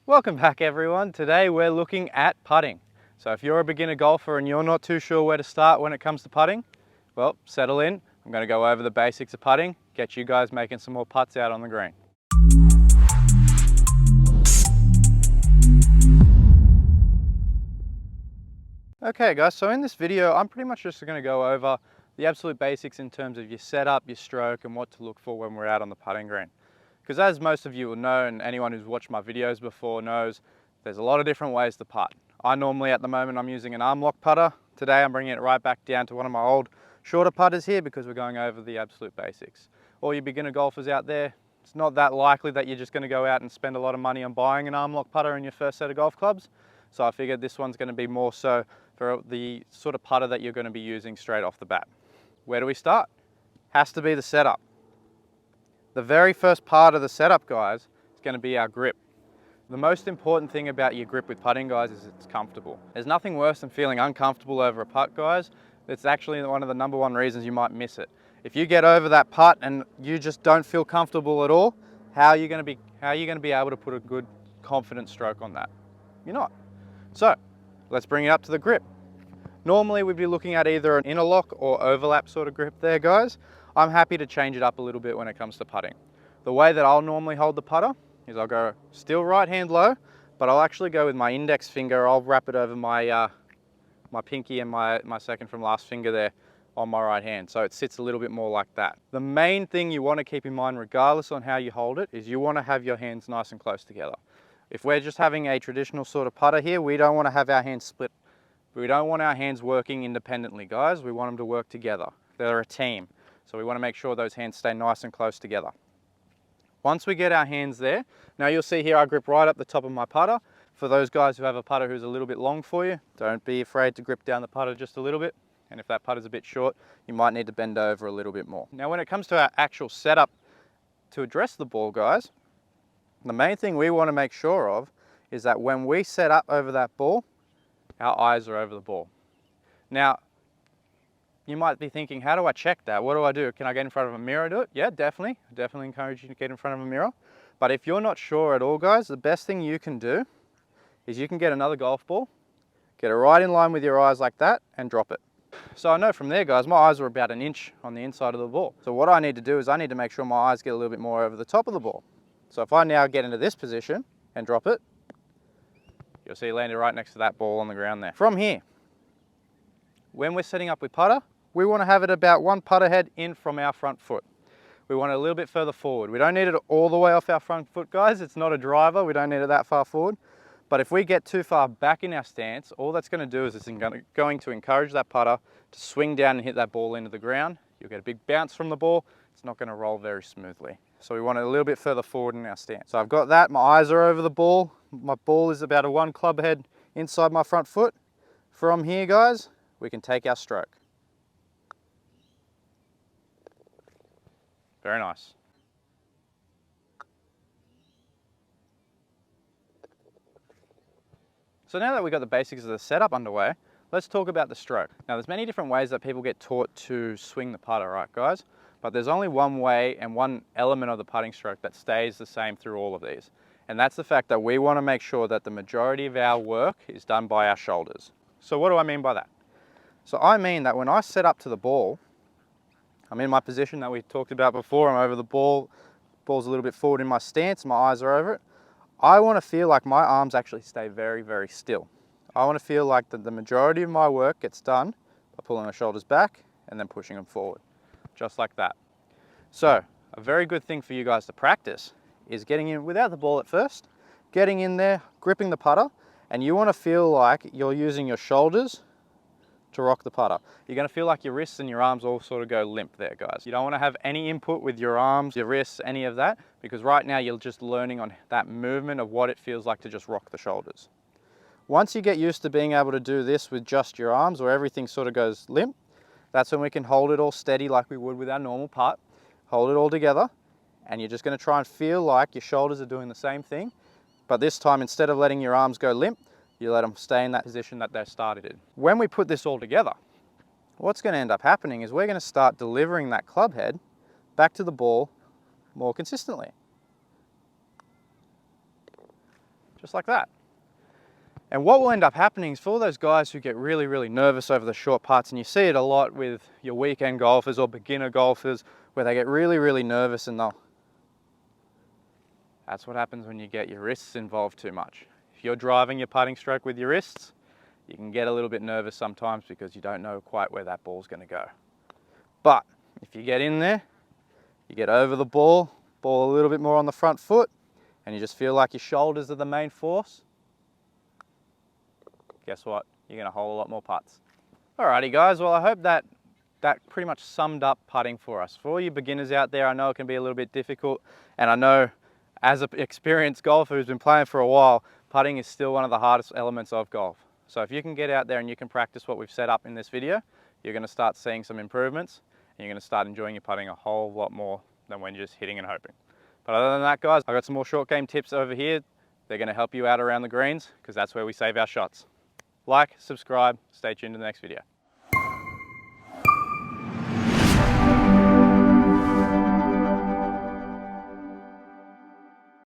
Welcome back everyone. Today we're looking at putting. So if you're a beginner golfer and you're not too sure where to start when it comes to putting, well, settle in. I'm going to go over the basics of putting, get you guys making some more putts out on the green. Okay guys, so in this video I'm pretty much just going to go over the absolute basics in terms of your setup, your stroke, and what to look for when we're out on the putting green. Because as most of you will know, and anyone who's watched my videos before knows, there's a lot of different ways to putt. I normally, at the moment, I'm using an arm lock putter. Today I'm bringing it right back down to one of my old shorter putters here because we're going over the absolute basics. All you beginner golfers out there, it's not that likely that you're just going to go out and spend a lot of money on buying an arm lock putter in your first set of golf clubs. So I figured this one's going to be more so for the sort of putter that you're going to be using straight off the bat. Where do we start? Has to be the setup. The very first part of the setup, guys, is going to be our grip. The most important thing about your grip with putting, guys, is it's comfortable. There's nothing worse than feeling uncomfortable over a putt, guys. It's actually one of the #1 reasons you might miss it. If you get over that putt and you just don't feel comfortable at all, how are you going to be able to put a good, confident stroke on that? You're not. So let's bring it up to the grip. Normally we'd be looking at either an interlock or overlap sort of grip there, guys. I'm happy to change it up a little bit when it comes to putting. The way that I'll normally hold the putter is I'll go still right hand low, but I'll actually go with my index finger. I'll wrap it over my pinky and my second from last finger there on my right hand. So it sits a little bit more like that. The main thing you want to keep in mind, regardless on how you hold it, is you want to have your hands nice and close together. If we're just having a traditional sort of putter here, we don't want to have our hands split. We don't want our hands working independently, guys. We want them to work together. They're a team. So we want to make sure those hands stay nice and close together. Once we get our hands there, now you'll see here I grip right up the top of my putter. For those guys who have a putter who's a little bit long for you, don't be afraid to grip down the putter just a little bit. And if that putter's a bit short, you might need to bend over a little bit more. Now when it comes to our actual setup to address the ball, guys, the main thing we want to make sure of is that when we set up over that ball, our eyes are over the ball. Now, you might be thinking, how do I check that? What do I do? Can I get in front of a mirror and do it? Yeah, definitely. I definitely encourage you to get in front of a mirror. But if you're not sure at all, guys, the best thing you can do is you can get another golf ball, get it right in line with your eyes like that, and drop it. So I know from there, guys, my eyes are about an inch on the inside of the ball. So what I need to do is I need to make sure my eyes get a little bit more over the top of the ball. So if I now get into this position and drop it, you'll see it landed right next to that ball on the ground there. From here, when we're setting up with putter, we want to have it about one putter head in from our front foot. We want it a little bit further forward. We don't need it all the way off our front foot, guys. It's not a driver. We don't need it that far forward. But if we get too far back in our stance, all that's going to do is it's going to encourage that putter to swing down and hit that ball into the ground. You'll get a big bounce from the ball. It's not going to roll very smoothly. So we want it a little bit further forward in our stance. So I've got that. My eyes are over the ball. My ball is about a 1 club head inside my front foot. From here, guys, we can take our stroke. Very nice. So now that we've got the basics of the setup underway, let's talk about the stroke. Now there's many different ways that people get taught to swing the putter, right guys? But there's only one way and one element of the putting stroke that stays the same through all of these. And that's the fact that we want to make sure that the majority of our work is done by our shoulders. So what do I mean by that? So I mean that when I set up to the ball, I'm in my position that we talked about before. I'm over the ball, ball's a little bit forward in my stance, my eyes are over it. I want to feel like my arms actually stay very, very still. I want to feel like the majority of my work gets done by pulling the shoulders back and then pushing them forward, just like that. So a very good thing for you guys to practice is getting in without the ball at first, getting in there, gripping the putter, and you want to feel like you're using your shoulders to rock the putter. You're going to feel like your wrists and your arms all sort of go limp there, guys. You don't want to have any input with your arms, your wrists, any of that, because right now you're just learning on that movement of what it feels like to just rock the shoulders. Once you get used to being able to do this with just your arms, where everything sort of goes limp, that's when we can hold it all steady like we would with our normal putt. Hold it all together, and you're just going to try and feel like your shoulders are doing the same thing, but this time instead of letting your arms go limp, you let them stay in that position that they started in. When we put this all together, what's going to end up happening is we're going to start delivering that club head back to the ball more consistently. just like that. And what will end up happening is for those guys who get really, really nervous over the short putts, and you see it a lot with your weekend golfers or beginner golfers, where they get really, really nervous and that's what happens when you get your wrists involved too much. If you're driving your putting stroke with your wrists, you can get a little bit nervous sometimes because you don't know quite where that ball's going to go. But if you get in there, you get over the ball a little bit more on the front foot, and you just feel like your shoulders are the main force, guess what? You're going to hole a lot more putts. Alrighty guys, well I hope that pretty much summed up putting for us. For all you beginners out there, I know it can be a little bit difficult, and I know as an experienced golfer who's been playing for a while, putting is still one of the hardest elements of golf. So if you can get out there and you can practice what we've set up in this video, you're going to start seeing some improvements, and you're going to start enjoying your putting a whole lot more than when you're just hitting and hoping. But other than that guys, I've got some more short game tips over here. They're going to help you out around the greens, because that's where we save our shots. Like, subscribe, stay tuned to the next video.